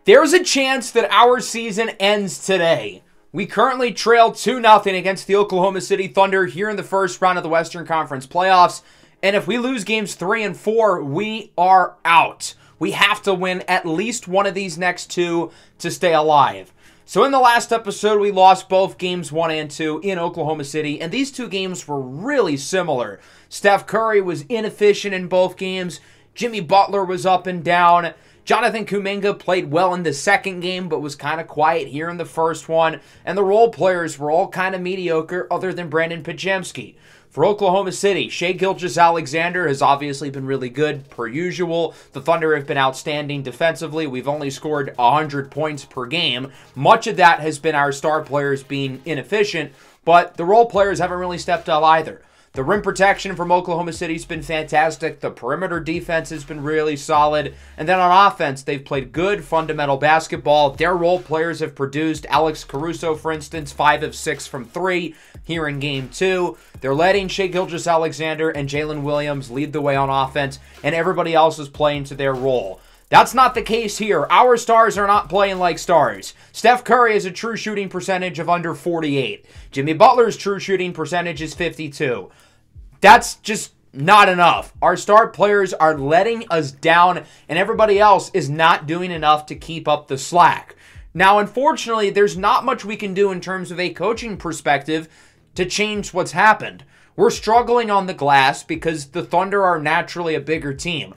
There's a chance that our season ends today. We currently trail 2-0 against the Oklahoma City Thunder here in the first round of the Western Conference playoffs. And if we lose games 3 and 4, we are out. We have to win at least one of these next two to stay alive. So in the last episode, we lost both games 1 and 2 in Oklahoma City, and these two games were really similar. Steph Curry was inefficient in both games. Jimmy Butler was up and down. Jonathan Kuminga played well in the second game, but was kind of quiet here in the first one. And the role players were all kind of mediocre other than Brandon Podziemski. For Oklahoma City, Shai Gilgeous-Alexander has obviously been really good, per usual. The Thunder have been outstanding defensively. We've only scored 100 points per game. Much of that has been our star players being inefficient, but the role players haven't really stepped up either. The rim protection from Oklahoma City has been fantastic. The perimeter defense has been really solid. And then on offense, they've played good fundamental basketball. Their role players have produced. Alex Caruso, for instance, 5 of 6 from 3 here in Game 2. They're letting Shai Gilgeous-Alexander and Jalen Williams lead the way on offense, and everybody else is playing to their role. That's not the case here. Our stars are not playing like stars. Steph Curry has a true shooting percentage of under 48. Jimmy Butler's true shooting percentage is 52. That's just not enough. Our star players are letting us down, and everybody else is not doing enough to keep up the slack. Now, unfortunately, there's not much we can do in terms of a coaching perspective to change what's happened. We're struggling on the glass because the Thunder are naturally a bigger team.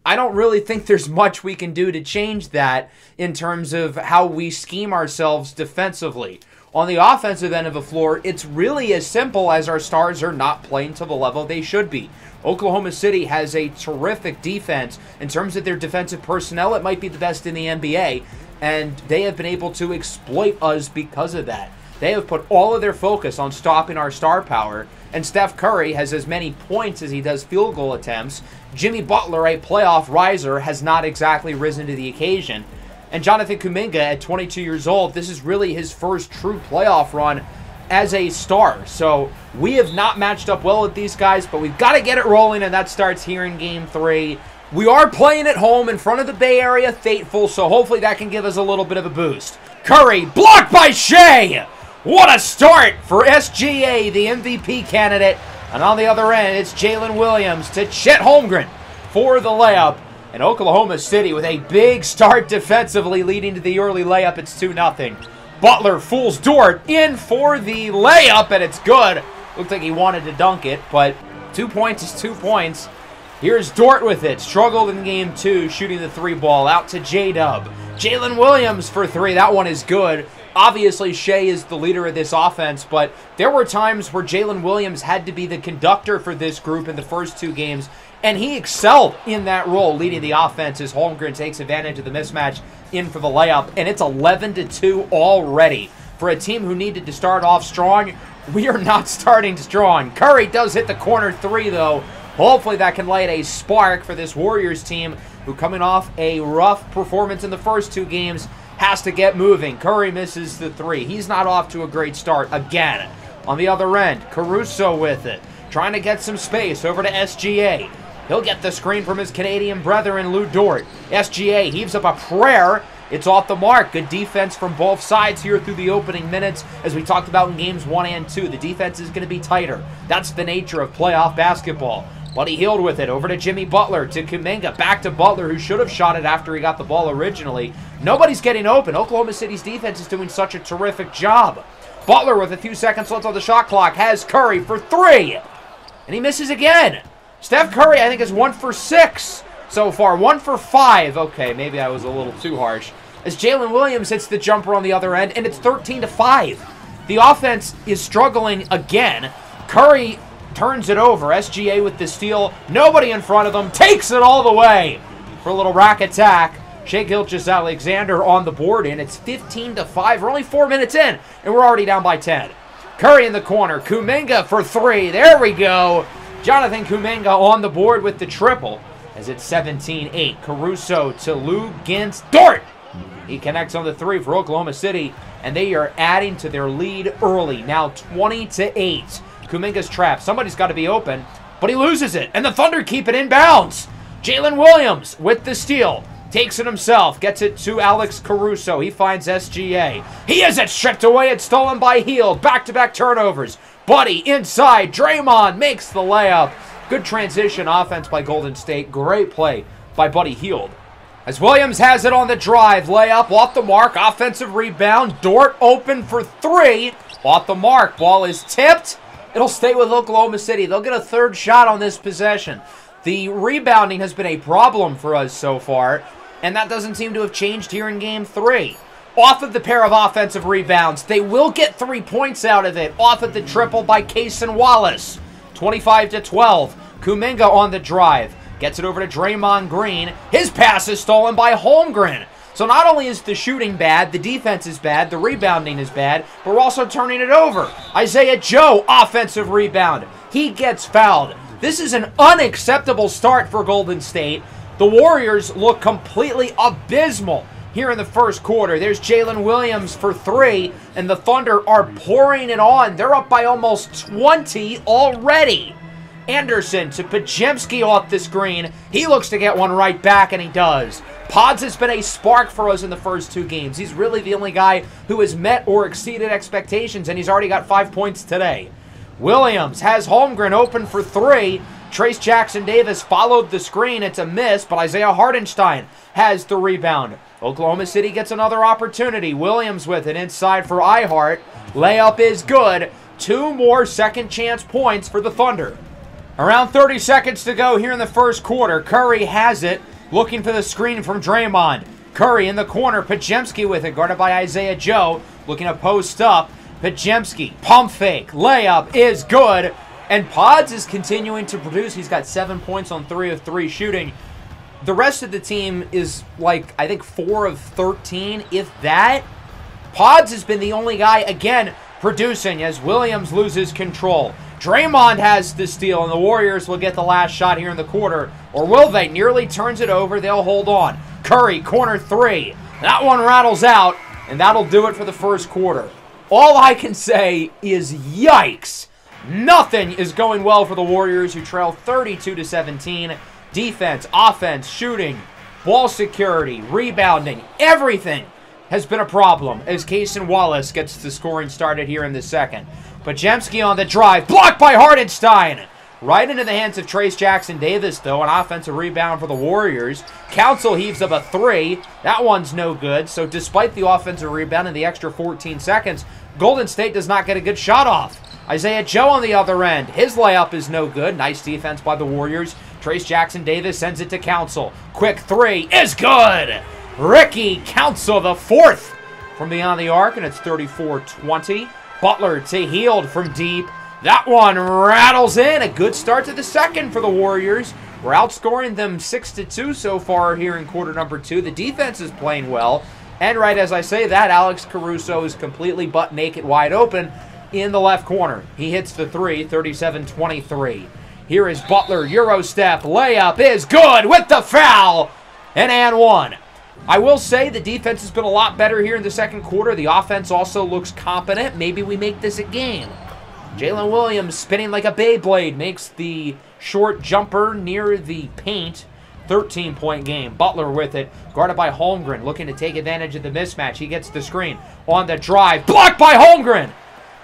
I don't really think there's much we can do to change that in terms of how we scheme ourselves defensively. On the offensive end of the floor, it's really as simple as our stars are not playing to the level they should be. Oklahoma City has a terrific defense. In terms of their defensive personnel, it might be the best in the NBA, and they have been able to exploit us because of that. They have put all of their focus on stopping our star power, and Steph Curry has as many points as he does field goal attempts. Jimmy Butler, a playoff riser, has not exactly risen to the occasion. And Jonathan Kuminga, at 22 years old, this is really his first true playoff run as a star. So we have not matched up well with these guys, but we've got to get it rolling, and that starts here in Game 3. We are playing at home in front of the Bay Area faithful, so hopefully that can give us a little bit of a boost. Curry, blocked by Shai! What a start for SGA, the MVP candidate. And on the other end, it's Jalen Williams to Chet Holmgren for the layup. And Oklahoma City with a big start defensively leading to the early layup. It's 2-0. Butler fools Dort in for the layup, and it's good. Looked like he wanted to dunk it, but 2 points is 2 points. Here's Dort with it. Struggled in Game 2, shooting the 3 ball out to J-Dub. Jalen Williams for 3. That one is good. Obviously, Shai is the leader of this offense, but there were times where Jalen Williams had to be the conductor for this group in the first 2 games, and he excelled in that role, leading the offense as Holmgren takes advantage of the mismatch in for the layup, and it's 11-2 already. For a team who needed to start off strong, we are not starting strong. Curry does hit the corner 3, though. Hopefully that can light a spark for this Warriors team, who, coming off a rough performance in the first 2 games, has to get moving. Curry misses the 3. He's not off to a great start again. On the other end, Caruso with it, trying to get some space over to SGA. He'll get the screen from his Canadian brethren, Lou Dort. SGA heaves up a prayer. It's off the mark. Good defense from both sides here through the opening minutes. As we talked about in games 1 and 2, the defense is going to be tighter. That's the nature of playoff basketball. Buddy Hield with it, over to Jimmy Butler, to Kuminga, back to Butler, who should have shot it after he got the ball originally. Nobody's getting open. Oklahoma City's defense is doing such a terrific job. Butler, with a few seconds left on the shot clock, has Curry for 3. And he misses again. Steph Curry, I think, is 1 for 6 so far. 1 for 5. Okay, maybe I was a little too harsh. As Jalen Williams hits the jumper on the other end, and it's 13-5. The offense is struggling again. Curry turns it over. SGA with the steal. Nobody in front of him. Takes it all the way for a little rack attack. Shai Gilgeous-Alexander on the board, and it's 15-5. We're only 4 minutes in, and we're already down by 10. Curry in the corner. Kuminga for 3. There we go. Jonathan Kuminga on the board with the triple, as it's 17-8. Caruso to Lou Dort. He connects on the 3 for Oklahoma City, and they are adding to their lead early. Now 20-8. Kuminga's trapped. Somebody's got to be open, but he loses it, and the Thunder keep it in bounds. Jalen Williams with the steal. Takes it himself. Gets it to Alex Caruso. He finds SGA. He has it stripped away. It's stolen by Hield. Back-to-back turnovers. Buddy inside. Draymond makes the layup. Good transition offense by Golden State. Great play by Buddy Hield. As Williams has it on the drive. Layup off the mark. Offensive rebound. Dort open for three. Off the mark. Ball is tipped. It'll stay with Oklahoma City. They'll get a third shot on this possession. The rebounding has been a problem for us so far, and that doesn't seem to have changed here in Game 3. Off of the pair of offensive rebounds, they will get 3 points out of it. Off of the triple by Cason Wallace. 25-12. Kuminga on the drive. Gets it over to Draymond Green. His pass is stolen by Holmgren. So not only is the shooting bad, the defense is bad, the rebounding is bad, but we're also turning it over. Isaiah Joe, offensive rebound. He gets fouled. This is an unacceptable start for Golden State. The Warriors look completely abysmal here in the first quarter. There's Jalen Williams for three, and the Thunder are pouring it on. They're up by almost 20 already. Anderson to Podziemski off the screen. He looks to get one right back, and he does. Pods has been a spark for us in the first two games. He's really the only guy who has met or exceeded expectations, and he's already got 5 points today. Williams has Holmgren open for three. Trace Jackson-Davis followed the screen. It's a miss, but Isaiah Hartenstein has the rebound. Oklahoma City gets another opportunity. Williams with it inside for Ihart. Layup is good. 2 more second chance points for the Thunder. Around 30 seconds to go here in the first quarter. Curry has it, looking for the screen from Draymond. Curry in the corner. Podziemski with it, guarded by Isaiah Joe. Looking to post up. Podziemski, pump fake. Layup is good. And Pods is continuing to produce. He's got 7 points on 3 of 3 shooting. The rest of the team is like, I think, 4 of 13, if that. Pods has been the only guy, again, producing as Williams loses control. Draymond has the steal, and the Warriors will get the last shot here in the quarter. Or will they? Nearly turns it over. They'll hold on. Curry, corner three. That one rattles out, and that'll do it for the first quarter. All I can say is yikes. Nothing is going well for the Warriors, who trail 32-17. Defense, offense, shooting, ball security, rebounding, everything has been a problem as Cason Wallace gets the scoring started here in the second. Podziemski on the drive, blocked by Hartenstein. Right into the hands of Trace Jackson-Davis, though, an offensive rebound for the Warriors. Council heaves up a three. That one's no good. So despite the offensive rebound and the extra 14 seconds, Golden State does not get a good shot off. Isaiah Joe on the other end. His layup is no good. Nice defense by the Warriors. Trace Jackson-Davis sends it to Council. Quick three is good. Ricky Council, the fourth from beyond the arc, and it's 34-20. Butler to Hield from deep. That one rattles in. A good start to the second for the Warriors. We're outscoring them 6-2 so far here in quarter number 2. The defense is playing well. And right as I say that, Alex Caruso is completely butt naked wide open in the left corner. He hits the three, 37-23. Here is Butler, Euro step, layup is good with the foul, and one. I will say the defense has been a lot better here in the second quarter. The offense also looks competent. Maybe we make this a game. Jalen Williams spinning like a Beyblade makes the short jumper near the paint. 13-point game. Butler with it, guarded by Holmgren, looking to take advantage of the mismatch. He gets the screen on the drive, blocked by Holmgren.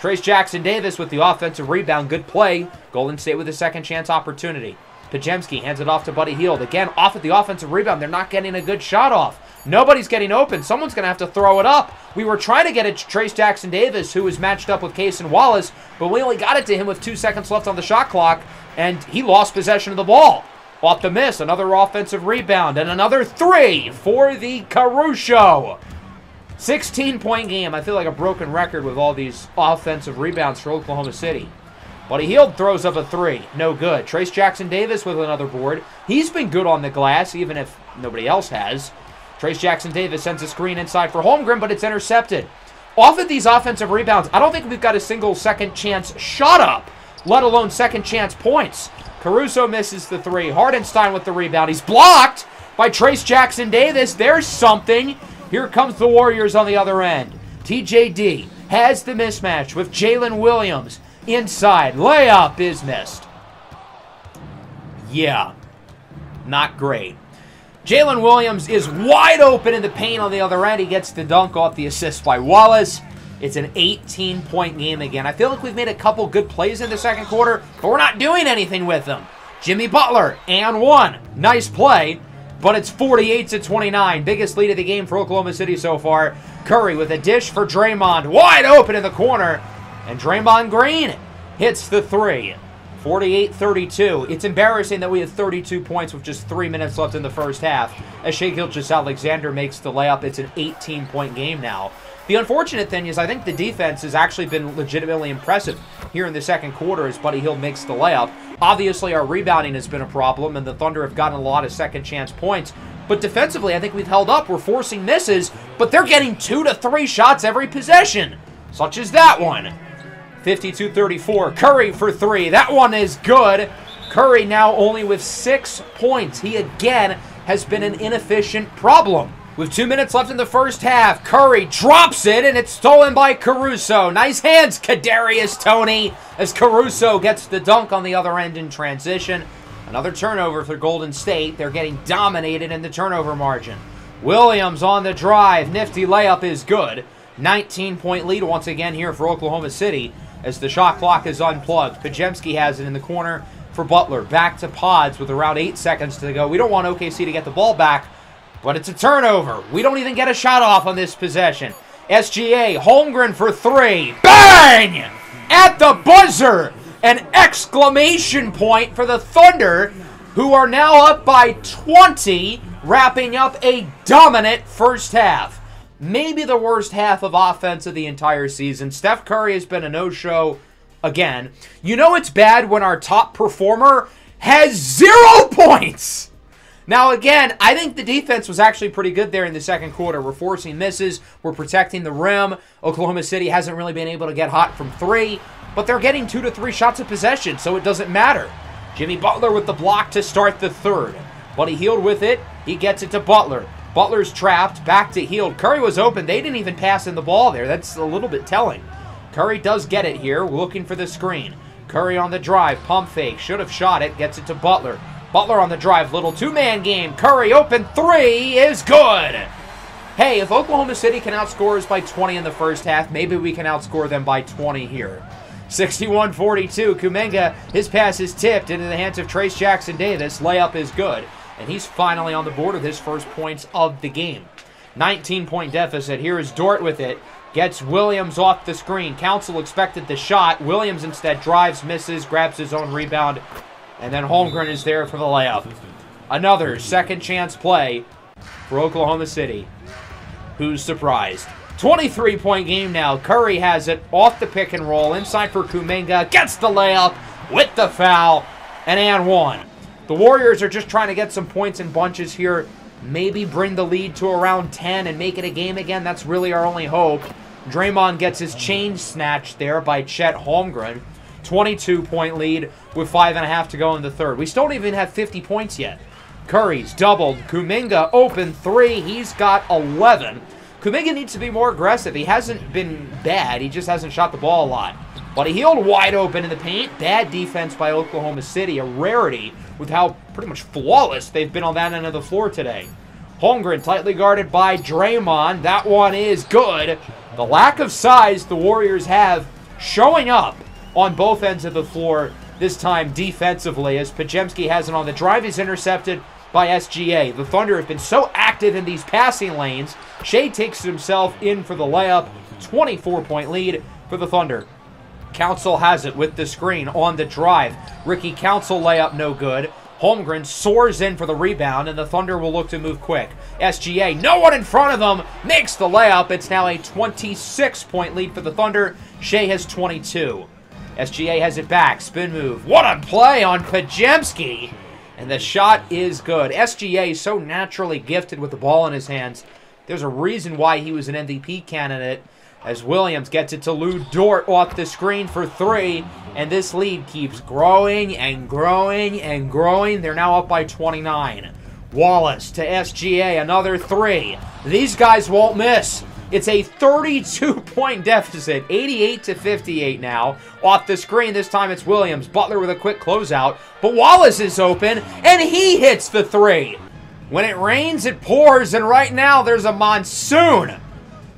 Trace Jackson-Davis with the offensive rebound. Good play. Golden State with a second chance opportunity. Podziemski hands it off to Buddy Hield. Again, off at the offensive rebound. They're not getting a good shot off. Nobody's getting open. Someone's going to have to throw it up. We were trying to get it to Trace Jackson-Davis, who was matched up with Cason Wallace, but we only got it to him with 2 seconds left on the shot clock, and he lost possession of the ball. Off the miss, another offensive rebound, and another three for the Caruso. 16-point game. I feel like a broken record with all these offensive rebounds for Oklahoma City. Buddy Hield throws up a three. No good. Trace Jackson-Davis with another board. He's been good on the glass, even if nobody else has. Trace Jackson-Davis sends a screen inside for Holmgren, but it's intercepted. Off of these offensive rebounds, I don't think we've got a single second chance shot up, let alone second chance points. Caruso misses the three. Hartenstein with the rebound. He's blocked by Trace Jackson-Davis. There's something. Here comes the Warriors on the other end. TJD has the mismatch with Jalen Williams inside. Layup is missed. Yeah, not great. Jalen Williams is wide open in the paint on the other end. He gets the dunk off the assist by Wallace. It's an 18-point game again. I feel like we've made a couple good plays in the second quarter, but we're not doing anything with them. Jimmy Butler, and one. Nice play, but it's 48-29. Biggest lead of the game for Oklahoma City so far. Curry with a dish for Draymond. Wide open in the corner, and Draymond Green hits the three. 48-32. It's embarrassing that we had 32 points with just 3 minutes left in the first half. As Shai Gilgeous-Alexander makes the layup, it's an 18-point game now. The unfortunate thing is I think the defense has actually been legitimately impressive here in the second quarter as Buddy Hield makes the layup. Obviously, our rebounding has been a problem, and the Thunder have gotten a lot of second-chance points. But defensively, I think we've held up. We're forcing misses, but they're getting 2 to 3 shots every possession, such as that one. 52-34. Curry for three. That one is good. Curry now only with 6 points. He again has been an inefficient problem. With 2 minutes left in the first half, Curry drops it, and it's stolen by Caruso. Nice hands, Kadarius Toney, as Caruso gets the dunk on the other end in transition. Another turnover for Golden State. They're getting dominated in the turnover margin. Williams on the drive. Nifty layup is good. 19-point lead once again here for Oklahoma City as the shot clock is unplugged. Podziemski has it in the corner for Butler. Back to Pods with around 8 seconds to go. We don't want OKC to get the ball back, but it's a turnover. We don't even get a shot off on this possession. SGA, Holmgren for three. Bang! At the buzzer! An exclamation point for the Thunder, who are now up by 20, wrapping up a dominant first half. Maybe the worst half of offense of the entire season. Steph Curry has been a no-show again. You know it's bad when our top performer has 0 points. Now, again, I think the defense was actually pretty good there in the second quarter. We're forcing misses. We're protecting the rim. Oklahoma City hasn't really been able to get hot from three, but they're getting 2 to 3 shots of possession, so it doesn't matter. Jimmy Butler with the block to start the third. Buddy Hield with it. He gets it to Butler. Butler's trapped. Back to Hield. Curry was open. They didn't even pass in the ball there. That's a little bit telling. Curry does get it here. Looking for the screen. Curry on the drive. Pump fake. Should have shot it. Gets it to Butler. Butler on the drive. Little two-man game. Curry open three is good. Hey, if Oklahoma City can outscore us by 20 in the first half, maybe we can outscore them by 20 here. 61-42. Kuminga, his pass is tipped into the hands of Trayce Jackson-Davis. Layup is good. And he's finally on the board with his first points of the game. 19-point deficit. Here is Dort with it. Gets Williams off the screen. Council expected the shot. Williams instead drives, misses, grabs his own rebound. And then Holmgren is there for the layup. Another second chance play for Oklahoma City. Who's surprised? 23-point game now. Curry has it off the pick and roll. Inside for Kuminga. Gets the layup with the foul. And one. The Warriors are just trying to get some points in bunches here. Maybe bring the lead to around 10 and make it a game again. That's really our only hope. Draymond gets his chain snatched there by Chet Holmgren. 22-point lead with 5.5 to go in the third. We still don't even have 50 points yet. Curry's doubled. Kuminga open three. He's got 11. Kuminga needs to be more aggressive. He hasn't been bad. He just hasn't shot the ball a lot. But he healed wide open in the paint. Bad defense by Oklahoma City. A rarity with how pretty much flawless they've been on that end of the floor today. Holmgren tightly guarded by Draymond. That one is good. The lack of size the Warriors have showing up on both ends of the floor, this time defensively, as Podziemski has it on the drive. He's intercepted by SGA. The Thunder have been so active in these passing lanes. Shai takes himself in for the layup. 24-point lead for the Thunder. Council has it with the screen on the drive. Ricky Council layup no good. Holmgren soars in for the rebound, and the Thunder will look to move quick. SGA, no one in front of them, makes the layup. It's now a 26-point lead for the Thunder. Shai has 22. SGA has it back. Spin move. What a play on Podziemski. And the shot is good. SGA is so naturally gifted with the ball in his hands. There's a reason why he was an MVP candidate, as Williams gets it to Lou Dort off the screen for three. And this lead keeps growing and growing and growing. They're now up by 29. Wallace to SGA, another three. These guys won't miss. It's a 32-point deficit, 88-58 now. Off the screen, this time it's Williams. Butler with a quick closeout, but Wallace is open, and he hits the three. When it rains, it pours, and right now there's a monsoon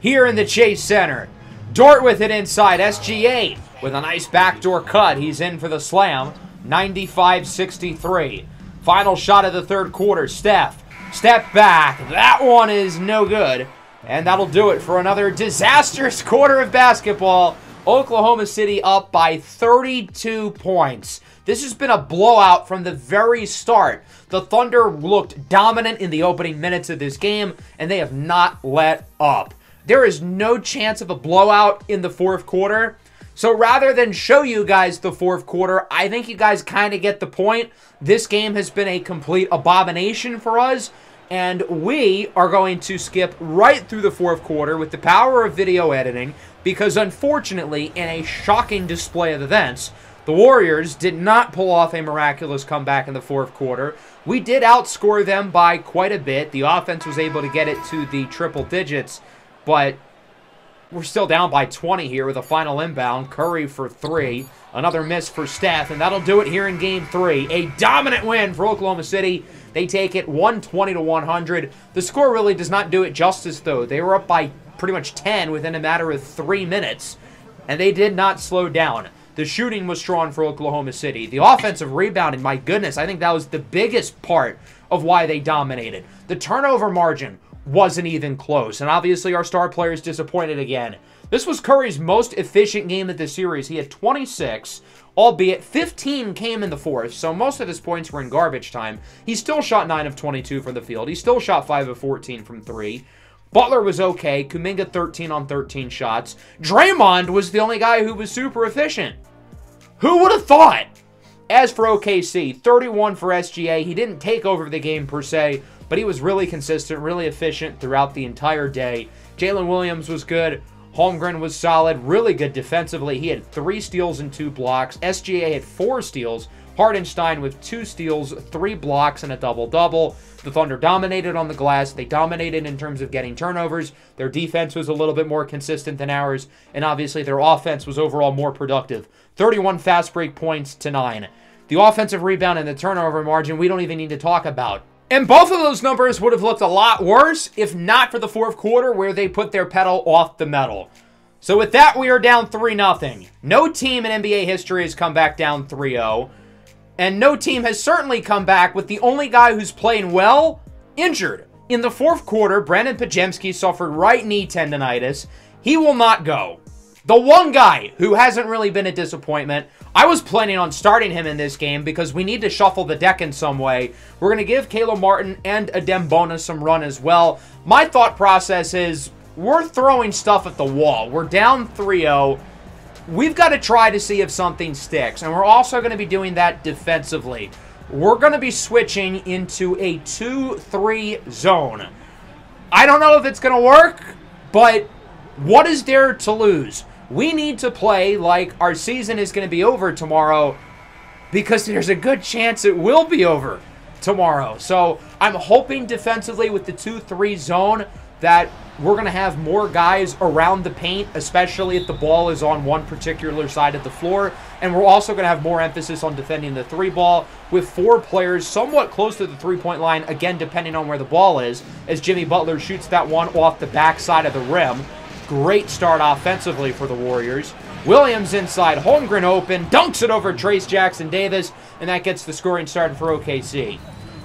here in the Chase Center. Dort with it inside. SGA with a nice backdoor cut. He's in for the slam. 95-63. Final shot of the third quarter. Steph. Step back. That one is no good. And that'll do it for another disastrous quarter of basketball. Oklahoma City up by 32 points. This has been a blowout from the very start. The Thunder looked dominant in the opening minutes of this game, and they have not let up. There is no chance of a blowout in the fourth quarter. So rather than show you guys the fourth quarter, I think you guys kind of get the point. This game has been a complete abomination for us. And we are going to skip right through the fourth quarter with the power of video editing because, unfortunately, in a shocking display of events, the Warriors did not pull off a miraculous comeback in the fourth quarter. We did outscore them by quite a bit. The offense was able to get it to the triple digits, but we're still down by 20 here with a final inbound. Curry for three. Another miss for Steph, and that'll do it here in Game 3. A dominant win for Oklahoma City. They take it 120-100. The score really does not do it justice, though. They were up by pretty much 10 within a matter of 3 minutes, and they did not slow down. The shooting was strong for Oklahoma City. The offensive rebounding, my goodness, I think that was the biggest part of why they dominated. The turnover margin wasn't even close, and obviously our star players disappointed again. This was Curry's most efficient game of the series. He had 26, albeit 15 came in the fourth, so most of his points were in garbage time. He still shot 9 of 22 from the field. He still shot 5 of 14 from 3. Butler was okay. Kuminga 13 on 13 shots. Draymond was the only guy who was super efficient. Who would have thought? As for OKC, 31 for SGA. He didn't take over the game per se, but he was really consistent, really efficient throughout the entire day. Jalen Williams was good. Holmgren was solid, really good defensively. He had 3 steals and 2 blocks. SGA had 4 steals. Hardenstein with 2 steals, 3 blocks, and a double-double. The Thunder dominated on the glass. They dominated in terms of getting turnovers. Their defense was a little bit more consistent than ours, and obviously their offense was overall more productive. 31 fast break points to 9. The offensive rebound and the turnover margin we don't even need to talk about. And both of those numbers would have looked a lot worse if not for the fourth quarter where they put their pedal off the metal. So with that, we are down 3-0. No team in NBA history has come back down 3-0. And no team has certainly come back with the only guy who's playing well injured. In the fourth quarter, Brandon Pajemski suffered right knee tendonitis. He will not go. The one guy who hasn't really been a disappointment, I was planning on starting him in this game because we need to shuffle the deck in some way. We're going to give Caleb Martin and Adem Bona some run as well. My thought process is we're throwing stuff at the wall. We're down 3-0. We've got to try to see if something sticks, and we're also going to be doing that defensively. We're going to be switching into a 2-3 zone. I don't know if it's going to work, but what is there to lose? We need to play like our season is going to be over tomorrow because there's a good chance it will be over tomorrow. So I'm hoping defensively with the 2-3 zone that we're going to have more guys around the paint, especially if the ball is on one particular side of the floor. And we're also going to have more emphasis on defending the 3 ball with 4 players somewhat close to the 3-point line, again, depending on where the ball is, as Jimmy Butler shoots that one off the backside of the rim. Great start offensively for the Warriors. Williams inside, Holmgren open, dunks it over Trace Jackson-Davis, and that gets the scoring started for OKC.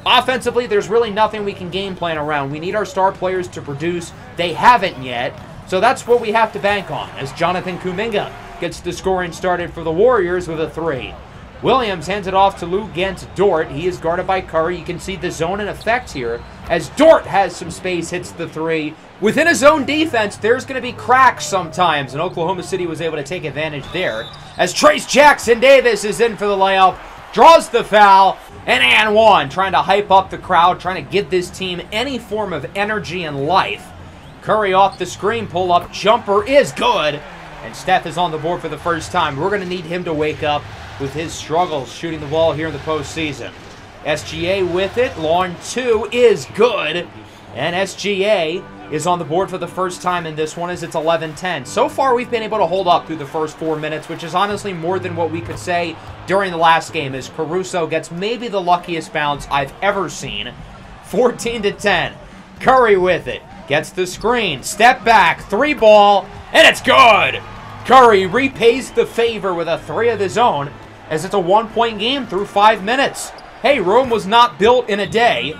Offensively, there's really nothing we can game plan around. We need our star players to produce. They haven't yet, so that's what we have to bank on, as Jonathan Kuminga gets the scoring started for the Warriors with a 3. Williams hands it off to Luguentz Dort. He is guarded by Curry. You can see the zone in effect here as Dort has some space, hits the 3. Within a zone defense, there's going to be cracks sometimes, and Oklahoma City was able to take advantage there as Trace Jackson-Davis is in for the layup, draws the foul, and one, trying to hype up the crowd, trying to give this team any form of energy and life. Curry off the screen, pull-up jumper is good, and Steph is on the board for the first time. We're going to need him to wake up with his struggles shooting the ball here in the postseason. SGA with it, long 2 is good, and SGA is on the board for the first time in this one as it's 11-10. So far, we've been able to hold up through the first 4 minutes, which is honestly more than what we could say during the last game, as Caruso gets maybe the luckiest bounce I've ever seen. 14-10. Curry with it. Gets the screen. Step back. 3-ball. And it's good. Curry repays the favor with a 3 of his own as it's a 1-point game through 5 minutes. Hey, Rome was not built in a day,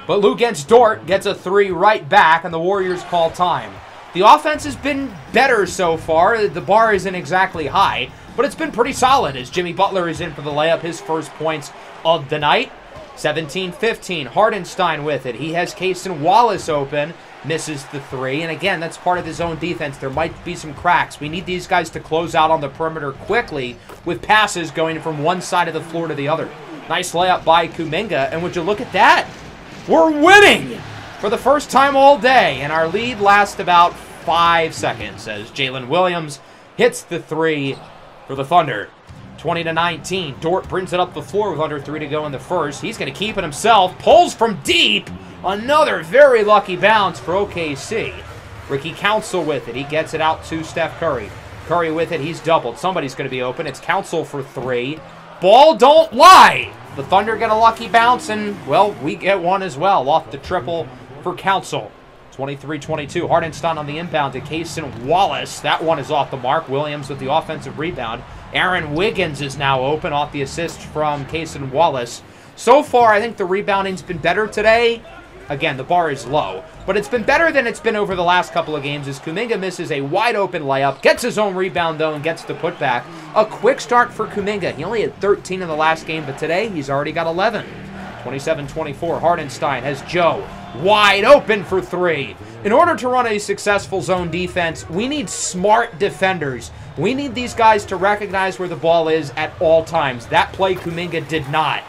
but Luguentz Dort gets a 3 right back, and the Warriors call time. The offense has been better so far. The bar isn't exactly high, but it's been pretty solid as Jimmy Butler is in for the layup, his first points of the night. 17-15, Hardenstein with it. He has Cason Wallace open, misses the 3, and again, that's part of his own defense. There might be some cracks. We need these guys to close out on the perimeter quickly with passes going from one side of the floor to the other. Nice layup by Kuminga, and would you look at that? We're winning for the first time all day, and our lead lasts about 5 seconds as Jalen Williams hits the 3 for the Thunder. 20-19, Dort brings it up the floor with under 3 to go in the first. He's going to keep it himself, pulls from deep. Another very lucky bounce for OKC. Ricky Council with it. He gets it out to Steph Curry. Curry with it. He's doubled. Somebody's going to be open. It's Council for 3. Ball don't lie. The Thunder get a lucky bounce, and, well, we get one as well. Off the triple for Council. 23-22. Hardenstein on the inbound to Cason Wallace. That one is off the mark. Williams with the offensive rebound. Aaron Wiggins is now open off the assist from Cason Wallace. So far, I think the rebounding's been better today. Again, the bar is low, but it's been better than it's been over the last couple of games as Kuminga misses a wide-open layup, gets his own rebound, though, and gets the putback. A quick start for Kuminga. He only had 13 in the last game, but today he's already got 11. 27-24, Hardenstein has Joe wide open for 3. In order to run a successful zone defense, we need smart defenders. We need these guys to recognize where the ball is at all times. That play, Kuminga did not.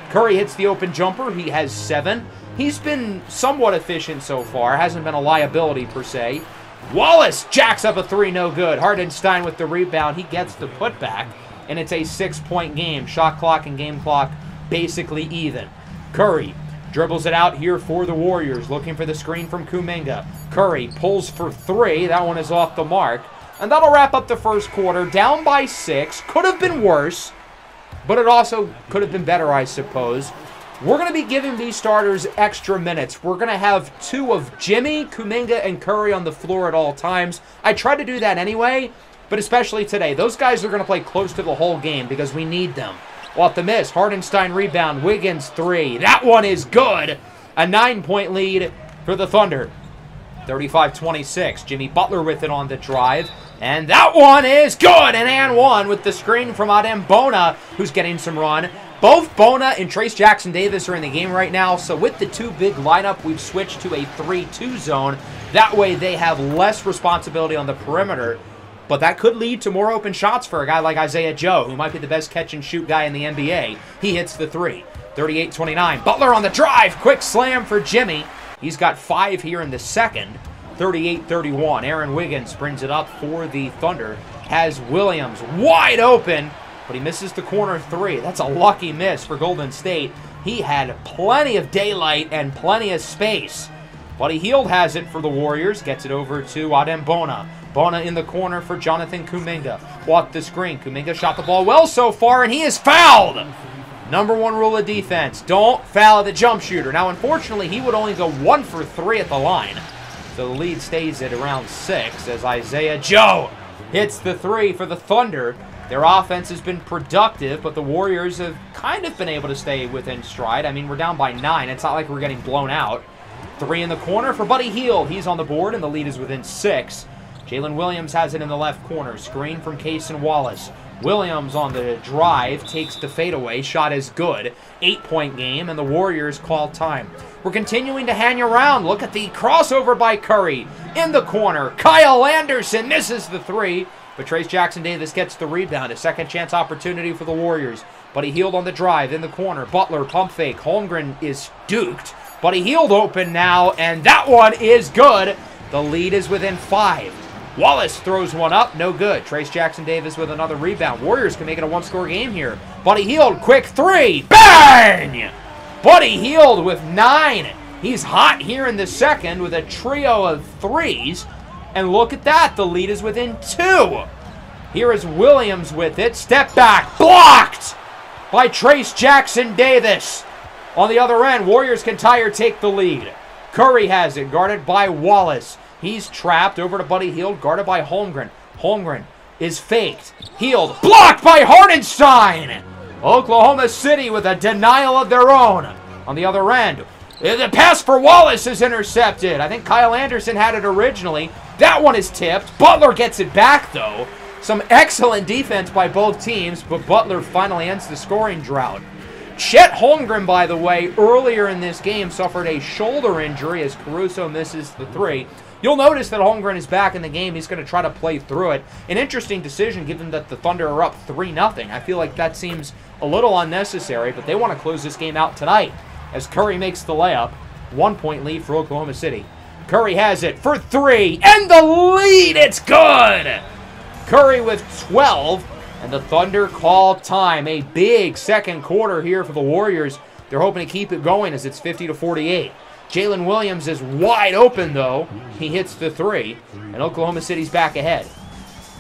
Curry hits the open jumper. He has 7. He's been somewhat efficient so far. Hasn't been a liability, per se. Wallace jacks up a 3, no good. Hardenstein with the rebound. He gets the putback, and it's a 6-point game. Shot clock and game clock basically even. Curry dribbles it out here for the Warriors, looking for the screen from Kuminga. Curry pulls for 3. That one is off the mark. And that'll wrap up the first quarter. Down by 6. Could have been worse, but it also could have been better, I suppose. We're going to be giving these starters extra minutes. We're going to have 2 of Jimmy, Kuminga, and Curry on the floor at all times. I try to do that anyway, but especially today. Those guys are going to play close to the whole game because we need them. Off the miss, Hardenstein rebound, Wiggins 3. That one is good. A 9-point lead for the Thunder. 35-26, Jimmy Butler with it on the drive. And that one is good. And 1 with the screen from Adem Bona, who's getting some run. Both Bona and Trayce Jackson-Davis are in the game right now, so with the 2 big lineup, we've switched to a 3-2 zone. That way they have less responsibility on the perimeter, but that could lead to more open shots for a guy like Isaiah Joe, who might be the best catch-and-shoot guy in the NBA. He hits the 3. 38-29. Butler on the drive. Quick slam for Jimmy. He's got 5 here in the second. 38-31. Aaron Wiggins brings it up for the Thunder. Has Williams wide open, but he misses the corner 3. That's a lucky miss for Golden State. He had plenty of daylight and plenty of space. Buddy Hield has it for the Warriors. Gets it over to Adem Bona. Bona in the corner for Jonathan Kuminga. Walked the screen. Kuminga shot the ball well so far, and he is fouled. Number 1 rule of defense, don't foul the jump shooter. Now, unfortunately, he would only go 1 for 3 at the line. So the lead stays at around 6 as Isaiah Joe hits the 3 for the Thunder. Their offense has been productive, but the Warriors have kind of been able to stay within stride. I mean, we're down by 9. It's not like we're getting blown out. 3 in the corner for Buddy Hield. He's on the board, and the lead is within 6. Jalen Williams has it in the left corner. Screen from Cason Wallace. Williams on the drive takes the fadeaway. Shot is good. 8-point game, and the Warriors call time. We're continuing to hang around. Look at the crossover by Curry. In the corner, Kyle Anderson misses the 3, but Trayce Jackson-Davis gets the rebound. A second chance opportunity for the Warriors. Buddy Hield on the drive in the corner. Butler pump fake. Holmgren is duked. Buddy Hield open now, and that one is good. The lead is within 5. Wallace throws one up, no good. Trayce Jackson-Davis with another rebound. Warriors can make it a 1-score game here. Buddy Hield, quick 3, bang! Buddy Hield with 9. He's hot here in the second with a trio of 3s. And look at that, the lead is within 2. Here is Williams with it. Step back, blocked by Trayce Jackson-Davis. On the other end, Warriors can tie or take the lead. Curry has it, guarded by Wallace. He's trapped over to Buddy Hield, guarded by Holmgren. Holmgren is faked. Hield, blocked by Hartenstein. Oklahoma City with a denial of their own. On the other end, the pass for Wallace is intercepted. I think Kyle Anderson had it originally. That one is tipped. Butler gets it back, though. Some excellent defense by both teams, but Butler finally ends the scoring drought. Chet Holmgren, by the way, earlier in this game suffered a shoulder injury as Caruso misses the three. You'll notice that Holmgren is back in the game. He's going to try to play through it. An interesting decision given that the Thunder are up 3-0. I feel like that seems a little unnecessary, but they want to close this game out tonight as Curry makes the layup. 1-point lead for Oklahoma City. Curry has it for three, and the lead, it's good! Curry with 12, and the Thunder call time. A big second quarter here for the Warriors. They're hoping to keep it going as it's 50-48. Jalen Williams is wide open, though. He hits the three, and Oklahoma City's back ahead.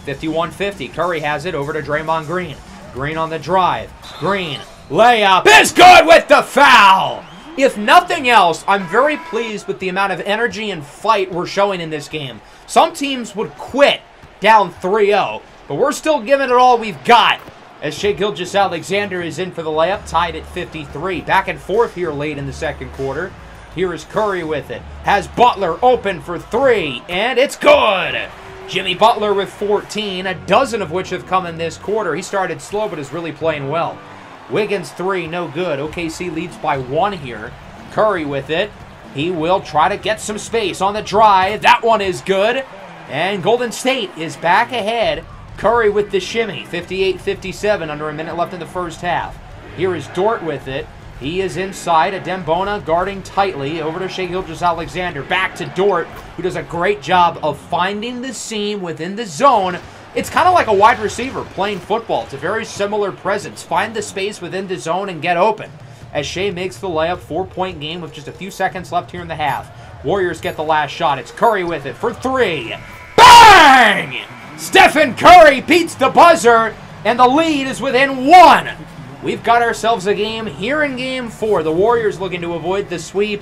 51-50. Curry has it over to Draymond Green. Green on the drive. Green, layup is good with the foul! If nothing else, I'm very pleased with the amount of energy and fight we're showing in this game. Some teams would quit down 3-0, but we're still giving it all we've got. As Shai Gilgeous-Alexander is in for the layup, tied at 53. Back and forth here late in the second quarter. Here is Curry with it. Has Butler open for three, and it's good! Jimmy Butler with 14, a dozen of which have come in this quarter. He started slow, but is really playing well. Wiggins three, no good. OKC leads by one here. Curry with it. He will try to get some space on the drive. That one is good. And Golden State is back ahead. Curry with the shimmy. 58-57, under a minute left in the first half. Here is Dort with it. He is inside. Adembona guarding tightly. Over to Shai Gilgeous-Alexander. Back to Dort, who does a great job of finding the seam within the zone. It's kind of like a wide receiver playing football. It's a very similar presence. Find the space within the zone and get open. As Shai makes the layup, 4-point game with just a few seconds left here in the half. Warriors get the last shot. It's Curry with it for three. Bang! Stephen Curry beats the buzzer, and the lead is within one. We've got ourselves a game here in Game 4. The Warriors looking to avoid the sweep,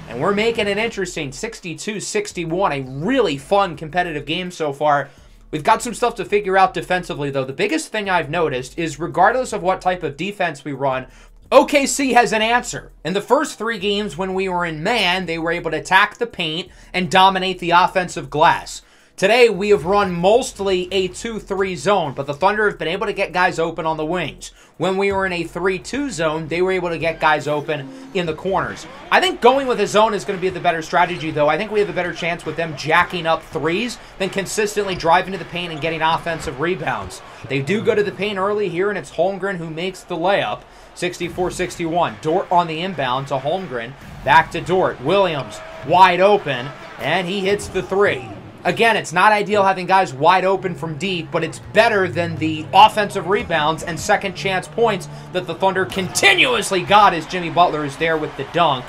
and we're making it interesting. 62-61, a really fun competitive game so far. We've got some stuff to figure out defensively, though. The biggest thing I've noticed is regardless of what type of defense we run, OKC has an answer. In the first three games when we were in man, they were able to attack the paint and dominate the offensive glass. Today, we have run mostly a 2-3 zone, but the Thunder have been able to get guys open on the wings. When we were in a 3-2 zone, they were able to get guys open in the corners. I think going with a zone is going to be the better strategy, though. I think we have a better chance with them jacking up threes than consistently driving to the paint and getting offensive rebounds. They do go to the paint early here, and it's Holmgren who makes the layup. 64-61. Dort on the inbound to Holmgren. Back to Dort. Williams wide open, and he hits the three. Again, it's not ideal having guys wide open from deep, but it's better than the offensive rebounds and second chance points that the Thunder continuously got as Jimmy Butler is there with the dunk.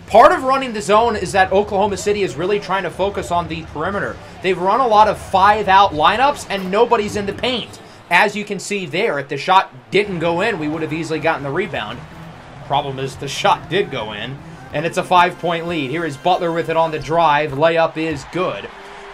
Part of running the zone is that Oklahoma City is really trying to focus on the perimeter. They've run a lot of 5-out lineups, and nobody's in the paint. As you can see there, if the shot didn't go in, we would have easily gotten the rebound. Problem is the shot did go in, and it's a 5-point lead. Here is Butler with it on the drive. Layup is good.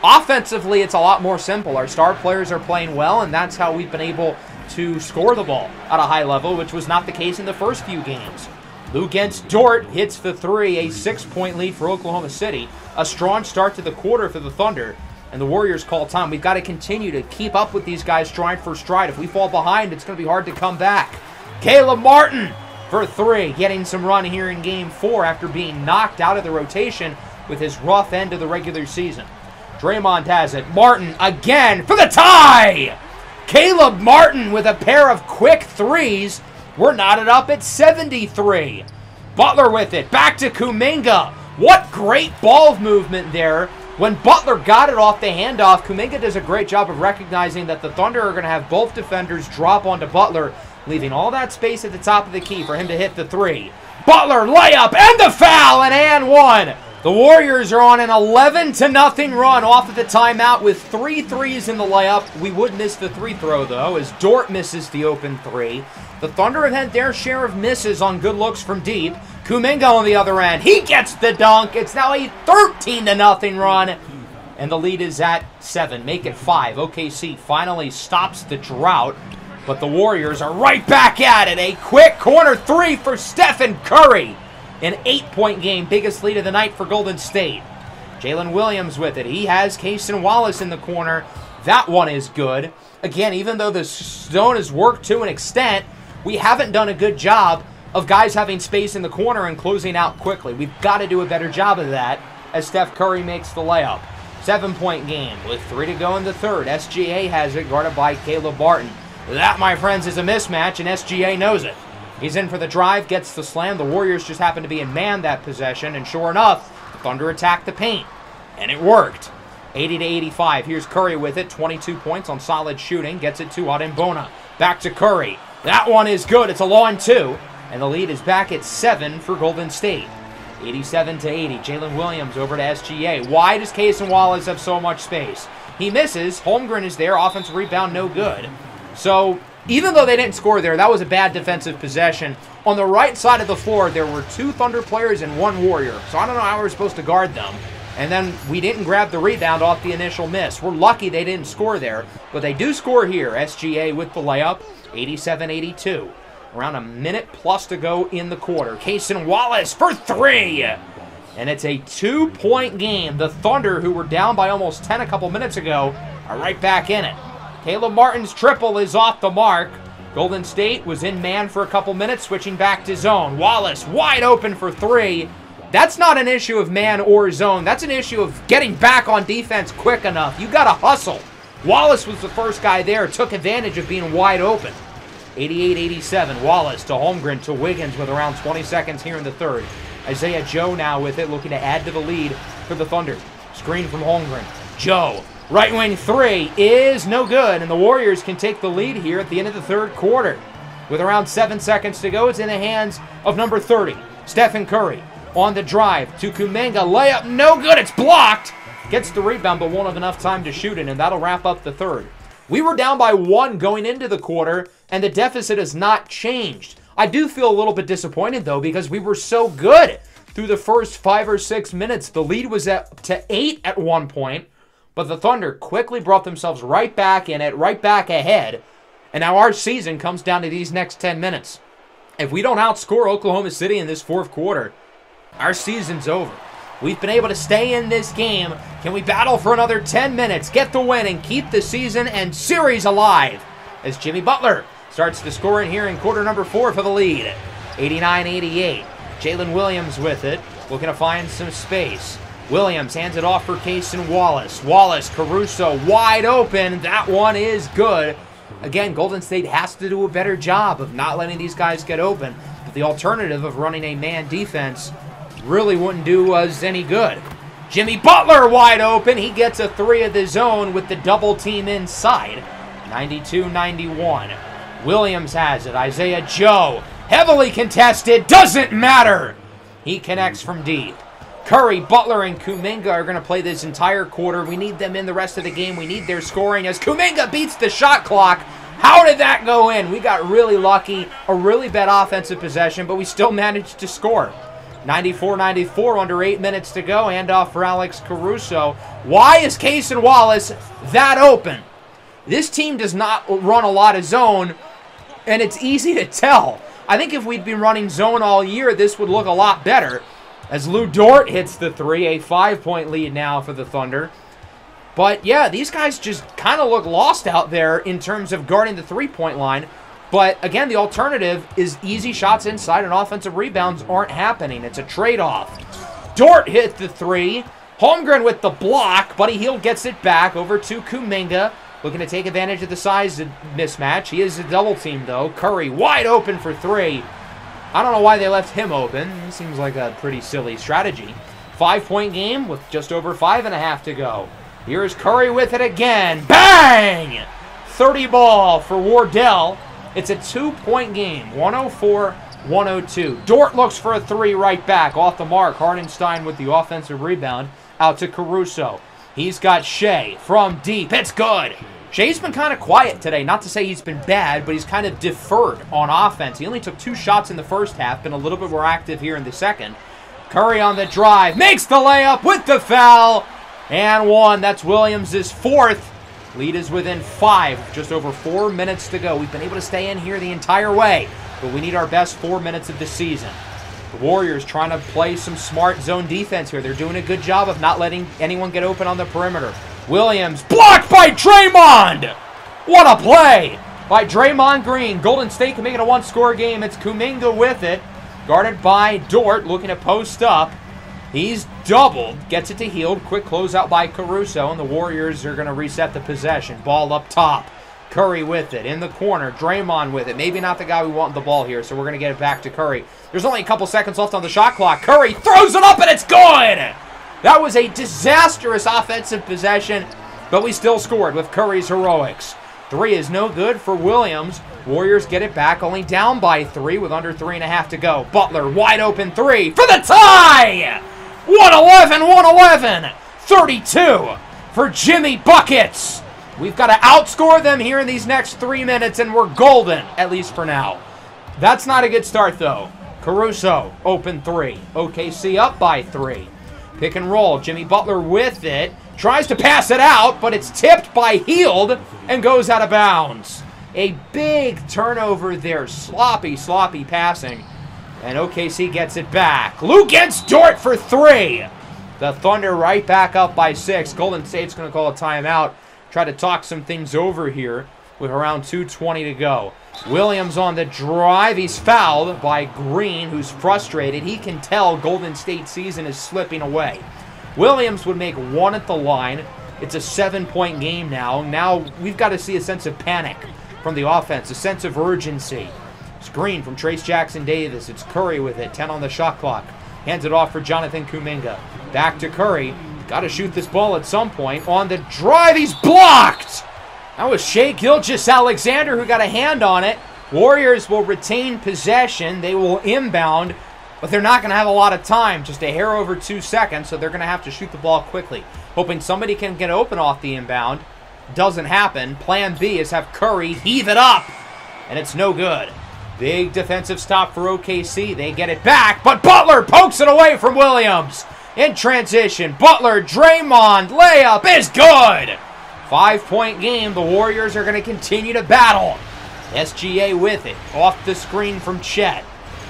Offensively, it's a lot more simple. Our star players are playing well, and that's how we've been able to score the ball at a high level, which was not the case in the first few games. Luguentz Dort hits the three, a 6-point lead for Oklahoma City. A strong start to the quarter for the Thunder, and the Warriors call time. We've got to continue to keep up with these guys stride for stride. If we fall behind, it's going to be hard to come back. Caleb Martin for three, getting some run here in Game 4 after being knocked out of the rotation with his rough end of the regular season. Draymond has it. Martin again for the tie! Caleb Martin with a pair of quick threes. We're knotted up at 73. Butler with it. Back to Kuminga. What great ball movement there. When Butler got it off the handoff, Kuminga does a great job of recognizing that the Thunder are going to have both defenders drop onto Butler, leaving all that space at the top of the key for him to hit the three. Butler layup and the foul, and one. The Warriors are on an 11-0 run off of the timeout with 3 threes in the layup. We would miss the free throw, though, as Dort misses the open 3. The Thunder have had their share of misses on good looks from deep. Kuminga on the other end. He gets the dunk. It's now a 13-0 run, and the lead is at 7. Make it 5. OKC finally stops the drought, but the Warriors are right back at it. A quick corner 3 for Stephen Curry. An 8-point game, biggest lead of the night for Golden State. Jalen Williams with it. He has Cason Wallace in the corner. That one is good. Again, even though the zone has worked to an extent, we haven't done a good job of guys having space in the corner and closing out quickly. We've got to do a better job of that as Steph Curry makes the layup. 7-point game with 3 to go in the third. SGA has it, guarded by Caleb Barton. That, my friends, is a mismatch, and SGA knows it. He's in for the drive, gets the slam. The Warriors just happen to be in man that possession, and sure enough, the Thunder attacked the paint, and it worked. 80-85. Here's Curry with it. 22 points on solid shooting. Gets it to Adembona. Back to Curry. That one is good. It's a long 2, and the lead is back at 7 for Golden State. 87-80. Jalen Williams over to SGA. Why does Cason Wallace have so much space? He misses. Holmgren is there. Offensive rebound, no good. So, even though they didn't score there, that was a bad defensive possession. On the right side of the floor, there were 2 Thunder players and 1 Warrior. So I don't know how we were supposed to guard them. And then we didn't grab the rebound off the initial miss. We're lucky they didn't score there, but they do score here. SGA with the layup, 87-82. Around a minute plus to go in the quarter. Cason Wallace for 3. And it's a 2-point game. The Thunder, who were down by almost 10 a couple minutes ago, are right back in it. Caleb Martin's triple is off the mark. Golden State was in man for a couple minutes, switching back to zone. Wallace wide open for 3. That's not an issue of man or zone. That's an issue of getting back on defense quick enough. You got to hustle. Wallace was the first guy there, took advantage of being wide open. 88-87. Wallace to Holmgren to Wiggins with around 20 seconds here in the third. Isaiah Joe now with it, looking to add to the lead for the Thunder. Screen from Holmgren. Joe. Right wing 3 is no good, and the Warriors can take the lead here at the end of the third quarter. With around 7 seconds to go, it's in the hands of number 30, Stephen Curry. On the drive to Kuminga, layup, no good, it's blocked. Gets the rebound, but won't have enough time to shoot it, and that'll wrap up the third. We were down by 1 going into the quarter, and the deficit has not changed. I do feel a little bit disappointed, though, because we were so good through the first 5 or 6 minutes. The lead was to 8 at one point. But the Thunder quickly brought themselves right back in it, right back ahead. And now our season comes down to these next 10 minutes. If we don't outscore Oklahoma City in this fourth quarter, our season's over. We've been able to stay in this game. Can we battle for another 10 minutes, get the win, and keep the season and series alive? As Jimmy Butler starts to score in here in quarter number 4 for the lead. 89-88. Jalen Williams with it, looking to find some space. Williams hands it off for Cason Wallace. Wallace, Caruso, wide open. That one is good. Again, Golden State has to do a better job of not letting these guys get open. But the alternative of running a man defense really wouldn't do us any good. Jimmy Butler wide open. He gets a 3 of the zone with the double team inside. 92-91. Williams has it. Isaiah Joe, heavily contested. Doesn't matter. He connects from deep. Curry, Butler, and Kuminga are going to play this entire quarter. We need them in the rest of the game. We need their scoring as Kuminga beats the shot clock. How did that go in? We got really lucky. A really bad offensive possession, but we still managed to score. 94-94, under 8 minutes to go. Handoff for Alex Caruso. Why is Cason Wallace that open? This team does not run a lot of zone, and it's easy to tell. I think if we'd been running zone all year, this would look a lot better. As Lou Dort hits the 3, a 5-point lead now for the Thunder. But yeah, these guys just kind of look lost out there in terms of guarding the 3-point line. But again, the alternative is easy shots inside and offensive rebounds aren't happening. It's a trade-off. Dort hit the 3. Holmgren with the block. Buddy Hield gets it back over to Kuminga. Looking to take advantage of the size mismatch. He is a double team though. Curry wide open for 3. I don't know why they left him open. It seems like a pretty silly strategy. 5-point game with just over 5.5 to go. Here's Curry with it again. Bang! 30 ball for Wardell. It's a 2-point game. 102. Dort looks for a three right back. Off the mark. Hardenstein with the offensive rebound. Out to Caruso. He's got Shea from deep. It's good. Shea's been kind of quiet today. Not to say he's been bad, but he's kind of deferred on offense. He only took 2 shots in the first half. Been a little bit more active here in the second. Curry on the drive. Makes the layup with the foul. And 1. That's Williams' 4th. Lead is within 5. Just over 4 minutes to go. We've been able to stay in here the entire way, but we need our best 4 minutes of the season. The Warriors trying to play some smart zone defense here. They're doing a good job of not letting anyone get open on the perimeter. Williams blocked by Draymond. What a play by Draymond Green. Golden State can make it a 1-score game. It's Kuminga with it. Guarded by Dort, looking to post up. He's doubled, gets it to Hield. Quick closeout by Caruso, and the Warriors are going to reset the possession. Ball up top. Curry with it. In the corner, Draymond with it. Maybe not the guy we want the ball here, so we're going to get it back to Curry. There's only a couple seconds left on the shot clock. Curry throws it up, and it's good! That was a disastrous offensive possession, but we still scored with Curry's heroics. 3 is no good for Williams. Warriors get it back, only down by 3 with under 3.5 to go. Butler, wide open 3 for the tie! 111, 32 for Jimmy Buckets. We've got to outscore them here in these next 3 minutes, and we're golden, at least for now. That's not a good start, though. Caruso, open 3. OKC up by 3. Pick and roll. Jimmy Butler with it. Tries to pass it out, but it's tipped by Hield and goes out of bounds. A big turnover there. Sloppy passing. And OKC gets it back. Luke gets Dort for 3. The Thunder right back up by 6. Golden State's going to call a timeout. Try to talk some things over here with around 2:20 to go. Williams on the drive. He's fouled by Green, who's frustrated. He can tell Golden State season is slipping away. Williams would make 1 at the line. It's a 7-point game now. Now we've got to see a sense of panic from the offense, a sense of urgency. Screen from Trace Jackson-Davis. It's Curry with it. 10 on the shot clock. Hands it off for Jonathan Kuminga. Back to Curry. Got to shoot this ball at some point. On the drive, he's blocked! That was Shai Gilgeous-Alexander who got a hand on it. Warriors will retain possession. They will inbound, but they're not going to have a lot of time. Just a hair over 2 seconds, so they're going to have to shoot the ball quickly. Hoping somebody can get open off the inbound. Doesn't happen. Plan B is have Curry heave it up, and it's no good. Big defensive stop for OKC. They get it back, but Butler pokes it away from Williams. In transition, Butler, Draymond, layup is good. 5-point game. The Warriors are going to continue to battle. SGA with it. Off the screen from Chet.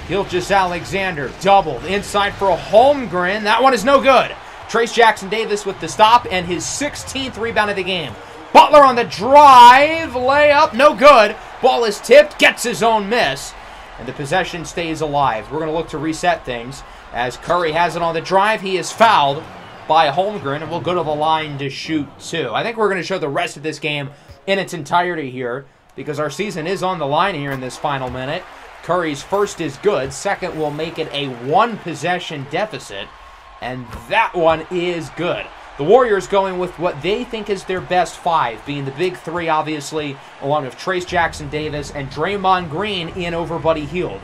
Gilgeous-Alexander doubled. Inside for a Holmgren. That one is no good. Trace Jackson-Davis with the stop and his 16th rebound of the game. Butler on the drive. Layup. No good. Ball is tipped. Gets his own miss. And the possession stays alive. We're going to look to reset things. As Curry has it on the drive, he is fouled by Holmgren, and we'll go to the line to shoot 2. I think we're going to show the rest of this game in its entirety here because our season is on the line here in this final minute. Curry's first is good. Second will make it a 1-possession deficit, and that one is good. The Warriors going with what they think is their best 5, being the big 3, obviously, along with Trace Jackson-Davis and Draymond Green in over Buddy Hield.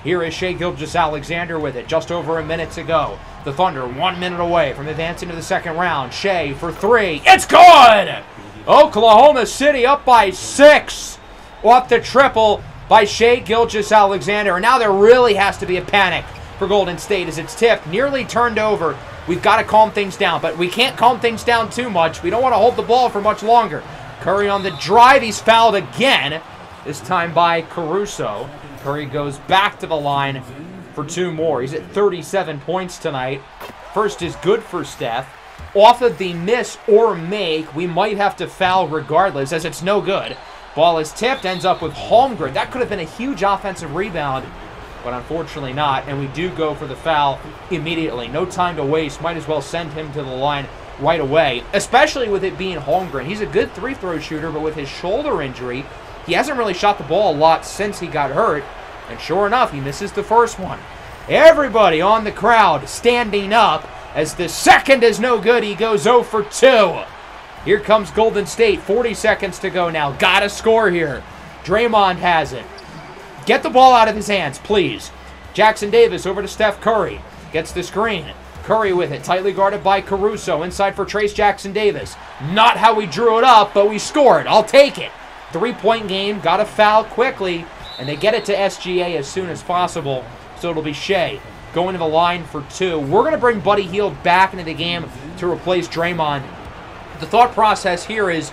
Here is Shai Gilgeous-Alexander with it. Just over a minute to go. The Thunder 1 minute away from advancing to the second round. Shai for 3. It's good! Oklahoma City up by 6. Off the triple by Shai Gilgeous-Alexander. And now there really has to be a panic for Golden State as it's tipped. Nearly turned over. We've got to calm things down. But we can't calm things down too much. We don't want to hold the ball for much longer. Curry on the drive. He's fouled again. This time by Caruso. Curry goes back to the line for 2 more. He's at 37 points tonight. First is good for Steph. Off of the miss or make, we might have to foul regardless, as it's no good. Ball is tipped, ends up with Holmgren. That could have been a huge offensive rebound, but unfortunately not. And we do go for the foul immediately. No time to waste. Might as well send him to the line right away, especially with it being Holmgren. He's a good 3-throw shooter, but with his shoulder injury, he hasn't really shot the ball a lot since he got hurt. And sure enough, he misses the first one. Everybody on the crowd standing up as the second is no good. He goes 0 for 2. Here comes Golden State. 40 seconds to go now. Gotta score here. Draymond has it. Get the ball out of his hands, please. Jackson Davis over to Steph Curry. Gets the screen. Curry with it, tightly guarded by Caruso. Inside for Trace Jackson Davis. Not how we drew it up, but we scored. I'll take it. 3-point game, got to foul quickly, and they get it to SGA as soon as possible. So it'll be Shea going to the line for 2. We're going to bring Buddy Hield back into the game to replace Draymond. The thought process here is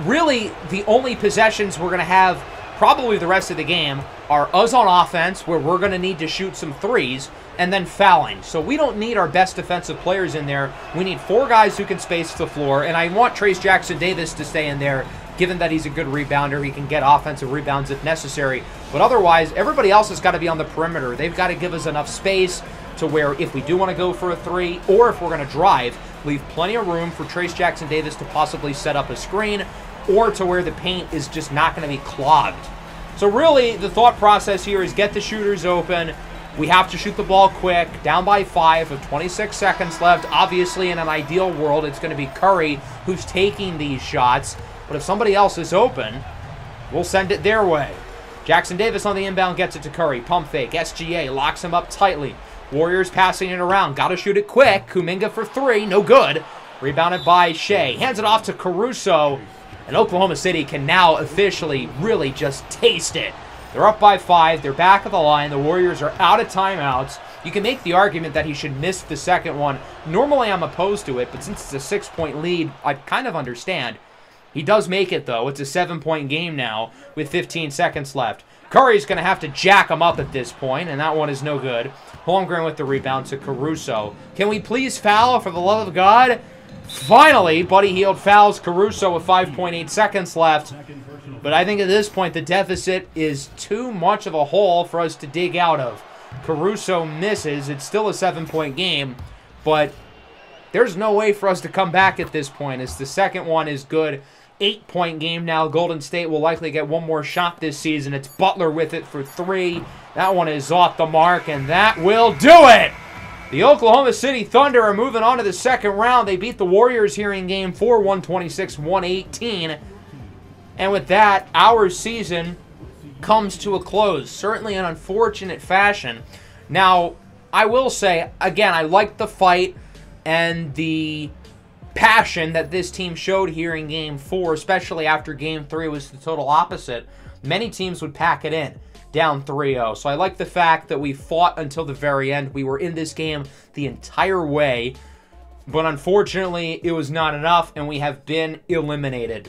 really the only possessions we're going to have probably the rest of the game are us on offense, where we're going to need to shoot some threes, and then fouling. So we don't need our best defensive players in there. We need 4 guys who can space the floor, and I want Trace Jackson Davis to stay in there, given that he's a good rebounder. He can get offensive rebounds if necessary. But otherwise, everybody else has got to be on the perimeter. They've got to give us enough space to where if we do want to go for a 3, or if we're going to drive, leave plenty of room for Trace Jackson Davis to possibly set up a screen, or to where the paint is just not going to be clogged. So really, the thought process here is get the shooters open. We have to shoot the ball quick, down by 5 with 26 seconds left. Obviously, in an ideal world, it's going to be Curry who's taking these shots. But if somebody else is open, we'll send it their way. Jackson Davis on the inbound gets it to Curry. Pump fake. SGA locks him up tightly. Warriors passing it around. Got to shoot it quick. Kuminga for 3. No good. Rebounded by Shea. Hands it off to Caruso. And Oklahoma City can now officially really just taste it. They're up by 5. They're back at the line. The Warriors are out of timeouts. You can make the argument that he should miss the second one. Normally, I'm opposed to it, but since it's a 6-point lead, I kind of understand. He does make it, though. It's a 7-point game now with 15 seconds left. Curry's going to have to jack him up at this point, and that one is no good. Holmgren with the rebound to Caruso. Can we please foul, for the love of God? Finally, Buddy Hield fouls Caruso with 5.8 seconds left. But I think at this point, the deficit is too much of a hole for us to dig out of. Caruso misses. It's still a 7-point game, but there's no way for us to come back at this point, as the second one is good. 8-point game now. Golden State will likely get one more shot this season. It's Butler with it for 3. That one is off the mark, and that will do it! The Oklahoma City Thunder are moving on to the second round. They beat the Warriors here in Game 4, 126-118. And with that, our season comes to a close. Certainly an unfortunate fashion. Now, I will say, again, I liked the fight and the passion that this team showed here in Game 4, especially after Game 3 was the total opposite. Many teams would pack it in, down 3-0. So I like the fact that we fought until the very end. We were in this game the entire way, but unfortunately, it was not enough, and we have been eliminated.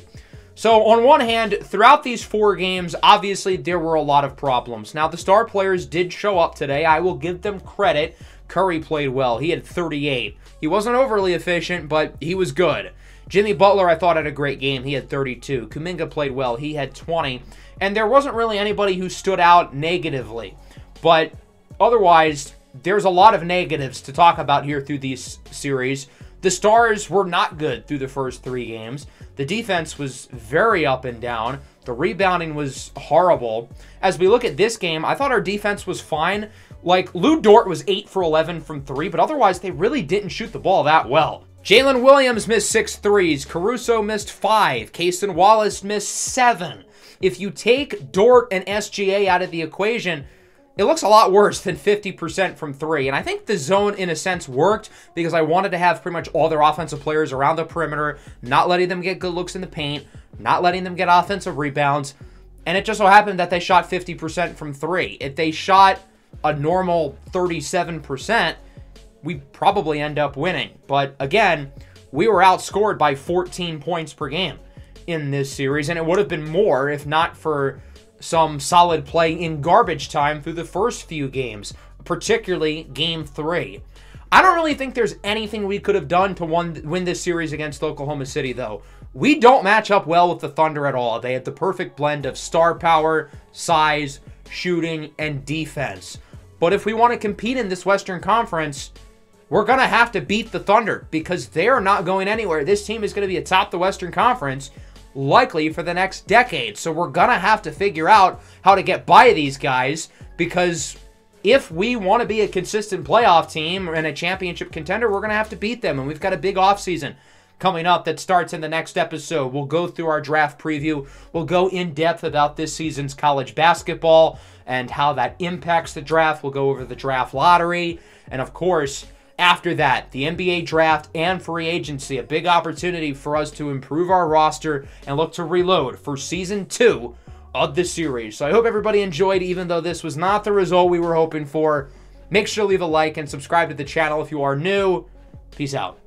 So on one hand, throughout these 4 games, obviously there were a lot of problems. Now, the star players did show up today. I will give them credit. Curry played well. He had 38. He wasn't overly efficient, but he was good. Jimmy Butler, I thought, had a great game. He had 32. Kuminga played well. He had 20. And there wasn't really anybody who stood out negatively. But otherwise, there's a lot of negatives to talk about here through these series. The Stars were not good through the first 3 games. The defense was very up and down. The rebounding was horrible. As we look at this game, I thought our defense was fine. Like, Lou Dort was 8 for 11 from 3, but otherwise they really didn't shoot the ball that well. Jalen Williams missed 6 threes. Caruso missed 5. Cason Wallace missed 7. If you take Dort and SGA out of the equation, it looks a lot worse than 50% from 3. And I think the zone, in a sense, worked because I wanted to have pretty much all their offensive players around the perimeter, not letting them get good looks in the paint, not letting them get offensive rebounds. And it just so happened that they shot 50% from 3. If they shot a normal 37%, we probably end up winning. But again, we were outscored by 14 points per game in this series, and it would have been more if not for some solid play in garbage time through the first few games, particularly Game 3. I don't really think there's anything we could have done to win this series against Oklahoma City, though. We don't match up well with the Thunder at all. They have the perfect blend of star power, size, shooting, and defense. But if we want to compete in this Western Conference, we're going to have to beat the Thunder because they're not going anywhere. This team is going to be atop the Western Conference likely for the next decade. So we're going to have to figure out how to get by these guys, because if we want to be a consistent playoff team and a championship contender, we're going to have to beat them. And we've got a big offseason coming up that starts in the next episode. We'll go through our draft preview. We'll go in depth about this season's college basketball and how that impacts the draft. We'll go over the draft lottery. And of course, after that, the NBA draft and free agency, a big opportunity for us to improve our roster and look to reload for season 2 of the series. So I hope everybody enjoyed, even though this was not the result we were hoping for. Make sure to leave a like and subscribe to the channel if you are new. Peace out.